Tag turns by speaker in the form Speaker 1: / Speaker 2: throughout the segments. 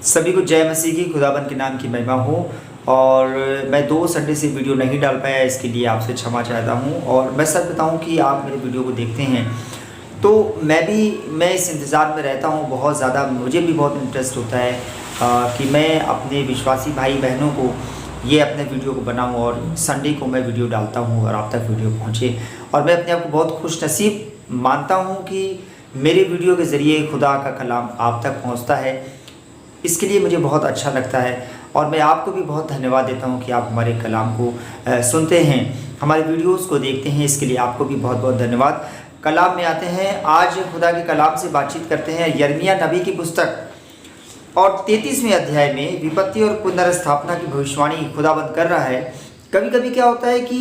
Speaker 1: सभी को जय मसीह की, खुदाबंद के नाम की महिमा हो। और मैं 2 संडे से वीडियो नहीं डाल पाया, इसके लिए आपसे क्षमा चाहता हूँ। और मैं सच बताऊँ कि आप मेरे वीडियो को देखते हैं तो मैं इस इंतज़ार में रहता हूँ बहुत ज़्यादा। मुझे भी बहुत इंटरेस्ट होता है कि मैं अपने विश्वासी भाई बहनों को ये अपने वीडियो को बनाऊँ और संडे को मैं वीडियो डालता हूँ और आप तक वीडियो पहुँचे। और मैं अपने आप को बहुत खुशनसीब मानता हूँ कि मेरे वीडियो के ज़रिए खुदा का कलाम आप तक पहुँचता है। इसके लिए मुझे बहुत अच्छा लगता है और मैं आपको भी बहुत धन्यवाद देता हूँ कि आप हमारे कलाम को सुनते हैं, हमारे वीडियोस को देखते हैं। इसके लिए आपको भी बहुत बहुत धन्यवाद। कलाम में आते हैं, आज खुदा के कलाम से बातचीत करते हैं। यिर्मयाह नबी की पुस्तक और 33वें अध्याय में विपत्ति और पुनर्स्थापना की भविष्यवाणी खुदाबंद कर रहा है। कभी कभी क्या होता है कि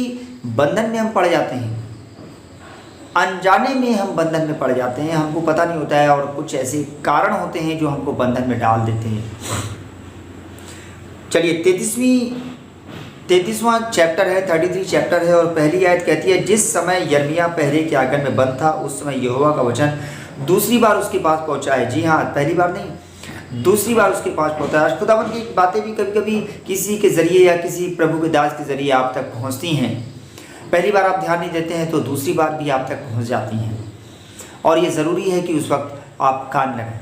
Speaker 1: बंधन में हम पड़ जाते हैं, अनजाने में हम बंधन में पड़ जाते हैं, हमको पता नहीं होता है और कुछ ऐसे कारण होते हैं जो हमको बंधन में डाल देते हैं। चलिए 33वां चैप्टर है, 33 चैप्टर है और पहली आयत कहती है, जिस समय यिर्मयाह पहरे के आंगन में बंद था उस समय यहोवा का वचन दूसरी बार उसके पास पहुंचा है। जी हाँ, पहली बार नहीं, दूसरी बार उसके पास पहुंचा है। खुदावंद की बातें भी कभी कभी किसी के जरिए या किसी प्रभु के दास के जरिए आप तक पहुँचती हैं। पहली बार आप ध्यान नहीं देते हैं तो दूसरी बार भी आप तक पहुंच जाती हैं और ये ज़रूरी है कि उस वक्त आप कान लगाएं।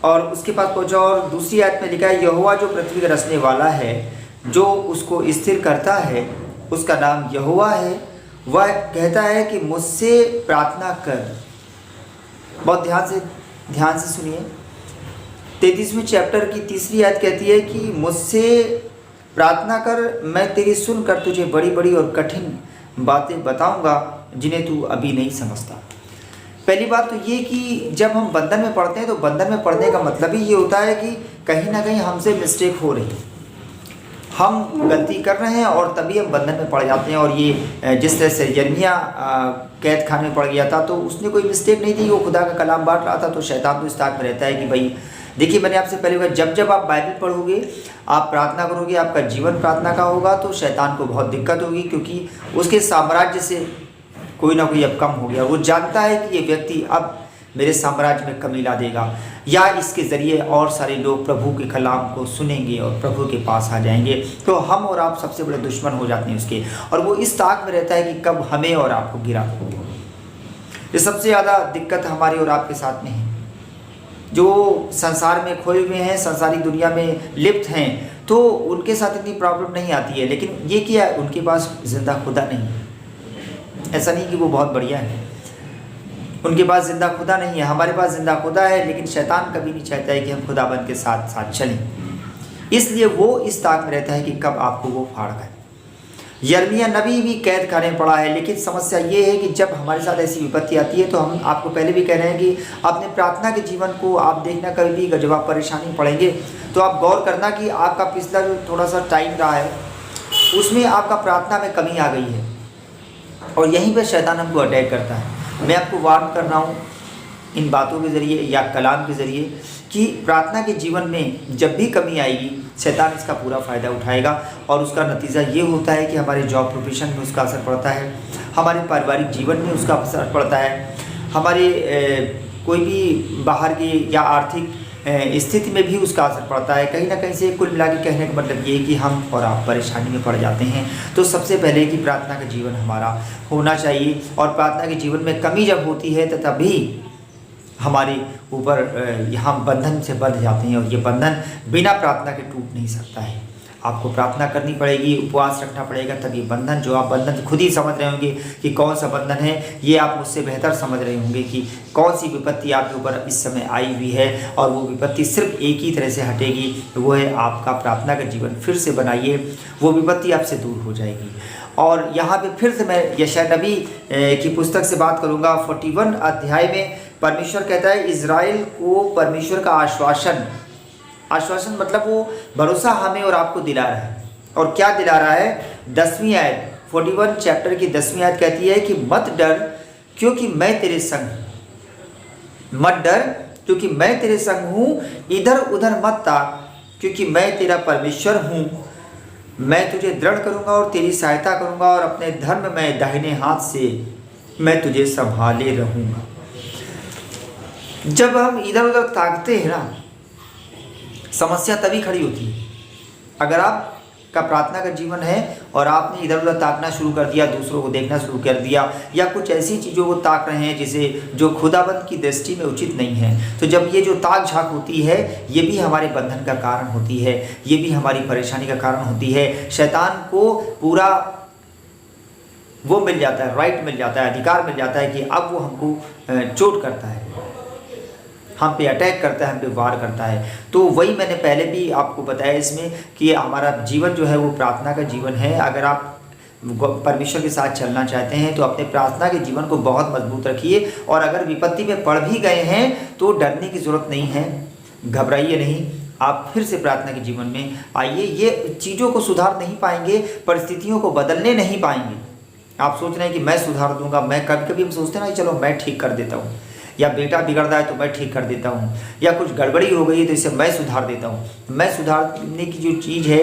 Speaker 1: और उसके पास पहुंचा और दूसरी आयत में लिखा है, यहोवा जो पृथ्वी का रचने वाला है, जो उसको स्थिर करता है, उसका नाम यहोवा है। वह कहता है कि मुझसे प्रार्थना कर। बहुत ध्यान से सुनिए। 33वें चैप्टर की तीसरी आयत कहती है कि मुझसे प्रार्थना कर, मैं तेरी सुनकर तुझे बड़ी बड़ी और कठिन बातें बताऊंगा जिन्हें तू अभी नहीं समझता। पहली बात तो ये कि जब हम बंधन में पड़ते हैं तो बंधन में पड़ने का मतलब ही ये होता है कि कहीं ना कहीं हमसे मिस्टेक हो रही है, हम गलती कर रहे हैं और तभी हम बंधन में पड़ जाते हैं। और ये जिस तरह से यिर्मयाह कैद खाने में पड़ गया था तो उसने कोई मिस्टेक नहीं थी, वो खुदा का कलाम बांट रहा था। तो शैतान तो इस ताक में रहता है कि भाई देखिए, मैंने आपसे पहले कहा, जब जब आप बाइबल पढ़ोगे, आप प्रार्थना करोगे, आपका जीवन प्रार्थना का होगा तो शैतान को बहुत दिक्कत होगी, क्योंकि उसके साम्राज्य से कोई ना कोई अब कम हो गया। वो जानता है कि ये व्यक्ति अब मेरे साम्राज्य में कमी ला देगा या इसके ज़रिए और सारे लोग प्रभु के कलाम को सुनेंगे और प्रभु के पास आ जाएंगे। तो हम और आप सबसे बड़े दुश्मन हो जाते हैं उसके, और वो इस ताक में रहता है कि कब हमें और आपको गिरा दे। ये सबसे ज़्यादा दिक्कत हमारी और आपके साथ में है। जो संसार में खोए हुए हैं, संसारी दुनिया में लिप्त हैं, तो उनके साथ इतनी प्रॉब्लम नहीं आती है। लेकिन ये क्या है, उनके पास जिंदा खुदा नहीं है। ऐसा नहीं कि वो बहुत बढ़िया है, उनके पास जिंदा खुदा नहीं है। हमारे पास जिंदा खुदा है, लेकिन शैतान कभी नहीं चाहता है कि हम खुदाबंद के साथ साथ चलें। इसलिए वो इस ताक में रहता है कि कब आपको वो फाड़ गए। यिर्मयाह नबी भी कैद खाने में पड़ा है, लेकिन समस्या ये है कि जब हमारे साथ ऐसी विपत्ति आती है तो हम आपको पहले भी कह रहे हैं कि अपने प्रार्थना के जीवन को आप देखना, कभी भी जब आप परेशानी में पड़ेंगे तो आप गौर करना कि आपका पिछला जो थोड़ा सा टाइम रहा है उसमें आपका प्रार्थना में कमी आ गई है और यहीं पर शैतान हमको अटैक करता है। मैं आपको वार्न कर रहा हूँ इन बातों के ज़रिए या कलाम के ज़रिए कि प्रार्थना के जीवन में जब भी कमी आएगी, शैतान इसका पूरा फ़ायदा उठाएगा और उसका नतीजा ये होता है कि हमारे जॉब प्रोफेशन में उसका असर पड़ता है, हमारे पारिवारिक जीवन में उसका असर पड़ता है, हमारे कोई भी बाहर की या आर्थिक स्थिति में भी उसका असर पड़ता है। कहीं ना कहीं से कुल मिला के कहने का मतलब ये है कि हम और आप परेशानी में पड़ जाते हैं। तो सबसे पहले कि प्रार्थना का जीवन हमारा होना चाहिए, और प्रार्थना के जीवन में कमी जब होती है तो तभी हमारे ऊपर हम बंधन से बंध जाते हैं, और ये बंधन बिना प्रार्थना के टूट नहीं सकता है। आपको प्रार्थना करनी पड़ेगी, उपवास रखना पड़ेगा, तब ये बंधन, जो आप बंधन खुद ही समझ रहे होंगे कि कौन सा बंधन है, ये आप मुझसे बेहतर समझ रहे होंगे कि कौन सी विपत्ति आपके ऊपर इस समय आई हुई है, और वो विपत्ति सिर्फ एक ही तरह से हटेगी, वो है आपका प्रार्थना का जीवन फिर से बनाइए, वो विपत्ति आपसे दूर हो जाएगी। और यहाँ पे फिर से मैं यशायाह नबी की पुस्तक से बात करूँगा। 41 अध्याय में परमेश्वर कहता है, इज़राइल को परमेश्वर का आश्वासन मतलब वो भरोसा हमें और आपको दिला रहा है। और क्या दिला रहा है? 10वीं आयत, 41 चैप्टर की 10वीं आयत कहती है कि मत डर क्योंकि मैं तेरे संग हूँ। मत डर क्योंकि मैं तेरे संग हूँ, इधर उधर मत ताक क्योंकि मैं तेरा परमेश्वर हूँ। मैं तुझे दृढ़ करूँगा और तेरी सहायता करूँगा, और अपने धर्म में दाहिने हाथ से मैं तुझे संभाले रहूँगा। जब हम इधर उधर ताकते हैं ना, समस्या तभी खड़ी होती है अगर आप का प्रार्थना का जीवन है और आपने इधर उधर ताकना शुरू कर दिया, दूसरों को देखना शुरू कर दिया, या कुछ ऐसी चीज़ों को ताक रहे हैं जिसे जो खुदाबंद की दृष्टि में उचित नहीं है। तो जब ये जो ताक झाक होती है, ये भी हमारे बंधन का कारण होती है, ये भी हमारी परेशानी का कारण होती है। शैतान को पूरा वो मिल जाता है, राइट मिल जाता है, अधिकार मिल जाता है कि अब वो हमको चोट करता है, हम पे अटैक करता है, हम पे वार करता है। तो वही मैंने पहले भी आपको बताया इसमें कि हमारा जीवन जो है वो प्रार्थना का जीवन है। अगर आप परमेश्वर के साथ चलना चाहते हैं तो अपने प्रार्थना के जीवन को बहुत मजबूत रखिए, और अगर विपत्ति में पड़ भी गए हैं तो डरने की ज़रूरत नहीं है, घबराइए नहीं, आप फिर से प्रार्थना के जीवन में आइए। ये चीज़ों को सुधार नहीं पाएंगे, परिस्थितियों को बदलने नहीं पाएंगे। आप सोच रहे हैं कि मैं सुधार दूंगा, मैं कभी कभी हम सोचते हैं ना चलो मैं ठीक कर देता हूँ, या बेटा बिगड़ रहा है तो मैं ठीक कर देता हूँ, या कुछ गड़बड़ी हो गई है तो इसे मैं सुधार देता हूँ। मैं सुधारने की जो चीज़ है,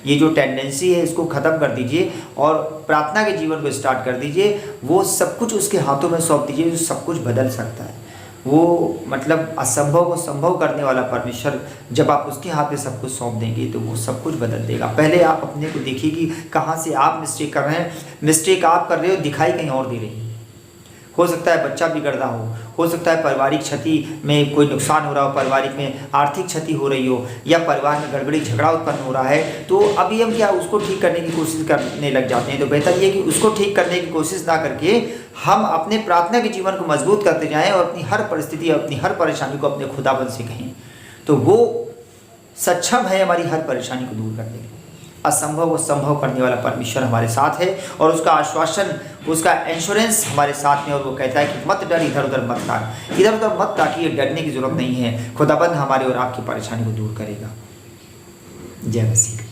Speaker 1: ये जो टेंडेंसी है, इसको ख़त्म कर दीजिए और प्रार्थना के जीवन को स्टार्ट कर दीजिए। वो सब कुछ उसके हाथों में सौंप दीजिए जो सब कुछ बदल सकता है। वो मतलब असंभव को संभव करने वाला परमेश्वर, जब आप उसके हाथ में सब कुछ सौंप देंगे तो वो सब कुछ बदल देगा। पहले आप अपने को देखिए कि कहाँ से आप मिस्टेक कर रहे हैं। मिस्टेक आप कर रहे हो, दिखाई कहीं और दे रही है। हो सकता है बच्चा बिगड़ रहा हो सकता है पारिवारिक क्षति में कोई नुकसान हो रहा हो, पारिवारिक में आर्थिक क्षति हो रही हो, या परिवार में गड़बड़ी झगड़ा उत्पन्न हो रहा है। तो अभी हम क्या उसको ठीक करने की कोशिश करने लग जाते हैं। तो बेहतर ये कि उसको ठीक करने की कोशिश ना करके हम अपने प्रार्थना के जीवन को मजबूत करते जाएं और अपनी हर परिस्थिति, अपनी हर परेशानी को अपने खुदाबंद से कहें, तो वो सक्षम है हमारी हर परेशानी को दूर करने के लिए। असंभव को संभव करने वाला परमेश्वर हमारे साथ है, और उसका आश्वासन, उसका इंश्योरेंस हमारे साथ में। और वो कहता है कि मत डर, इधर उधर मत ताक, इधर उधर मत ताकिए, डरने की जरूरत नहीं है। खुदाबंद हमारे और आपकी परेशानी को दूर करेगा। जय मसीह।